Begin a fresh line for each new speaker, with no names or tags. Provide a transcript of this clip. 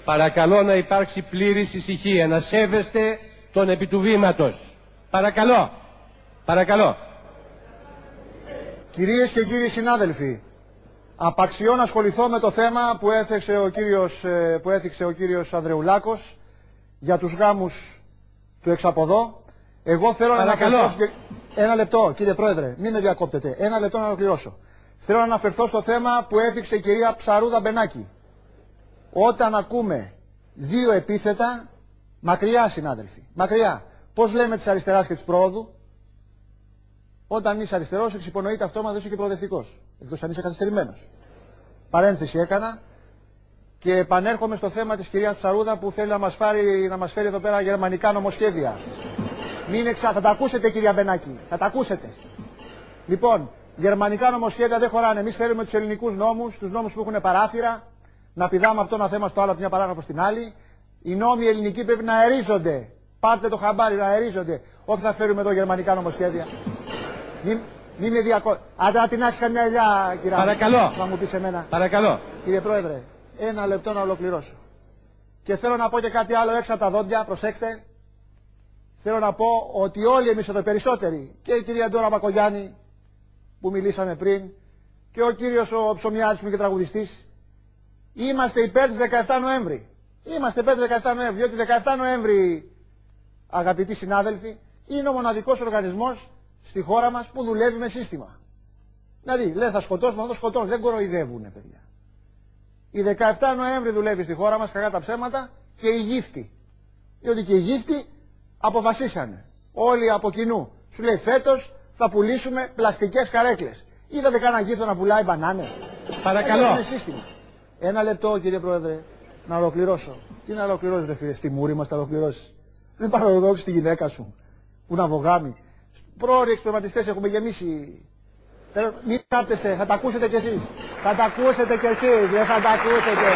Παρακαλώ να υπάρξει πλήρης ησυχία, να σέβεστε τον επί του βήματος. Παρακαλώ. Παρακαλώ.
Κυρίες και κύριοι συνάδελφοι, απαξιώ να ασχοληθώ με το θέμα που έθιξε ο κύριος Ανδρεουλάκος για τους γάμους του εξαποδό. Εγώ θέλω να αναφερθώ... Ένα λεπτό, κύριε Πρόεδρε, μην με διακόπτετε. Ένα λεπτό να ολοκληρώσω. Θέλω να αναφερθώ στο θέμα που έθιξε η κυρία Ψαρούδα Μπενάκη. Όταν ακούμε δύο επίθετα, μακριά συνάδελφοι, μακριά. Πώς λέμε της αριστεράς και της προόδου? Όταν είσαι αριστερός, εξυπονοείται αυτόματα, είσαι και προοδευτικός. Εκτός αν είσαι καθυστερημένος. Παρένθεση έκανα και επανέρχομαι στο θέμα της κυρίας Ψαρούδα που θέλει να μας φέρει εδώ πέρα γερμανικά νομοσχέδια. Θα τα ακούσετε, κυρία Μπενάκη, θα τα ακούσετε. Λοιπόν, γερμανικά νομοσχέδια δεν χωράνε. Εμείς θέλουμε τους ελληνικούς νόμους, τους νόμους που έχουν παράθυρα, να πηδάμε από το ένα θέμα στο άλλο, από μια παράγραφο στην άλλη. Οι νόμοι ελληνικοί πρέπει να αερίζονται. Πάρτε το χαμπάρι, να αερίζονται. Όχι θα φέρουμε εδώ γερμανικά νομοσχέδια. Μην με διακόπτει. Άντε να την άξεις καμιά ελιά, κύριε.
Παρακαλώ.
Θα μου πεις εμένα.
Παρακαλώ.
Κύριε Πρόεδρε, ένα λεπτό να ολοκληρώσω. Και θέλω να πω και κάτι άλλο έξω από τα δόντια, προσέξτε. Θέλω να πω ότι όλοι εμείς εδώ περισσότεροι, και η κυρία Ντόρα Μπακογιάννη που μιλήσαμε πριν, και ο κύριος ο Ψωμιάδης που είναι και τραγουδιστής, είμαστε υπέρ της 17 Νοέμβρη. Είμαστε υπέρ της 17 Νοέμβρη, διότι 17 Νοέμβρη, αγαπητοί συνάδελφοι, είναι ο μοναδικός οργανισμός στη χώρα μας που δουλεύει με σύστημα. Δηλαδή, λέει θα σκοτώσουμε, θα το σκοτώσουμε, δεν κοροϊδεύουνε παιδιά. Η 17 Νοέμβρη δουλεύει στη χώρα μας, κακά τα ψέματα, και η γύφτη. Διότι και οι γύφτη αποφασίσανε όλοι από κοινού. Σου λέει φέτος θα πουλήσουμε πλαστικές καρέκλες. Είδατε κανένα γύφτο να πουλάει μπανάνες?
Παρακαλώ.
Είναι σύστημα. Ένα λεπτό, κύριε Πρόεδρε, να ολοκληρώσω. Τι να ολοκληρώσεις, ρε φίλε, στη μούρη μας τα ολοκληρώσεις? Δεν πάρω εδώ τη γυναίκα σου που να βογάμει. Πρόωροι εξπραγματιστές έχουμε γεμίσει. Μην κάπτεστε, θα τα ακούσετε κι εσείς. Θα τα ακούσετε κι εσείς, δεν θα τα ακούσετε.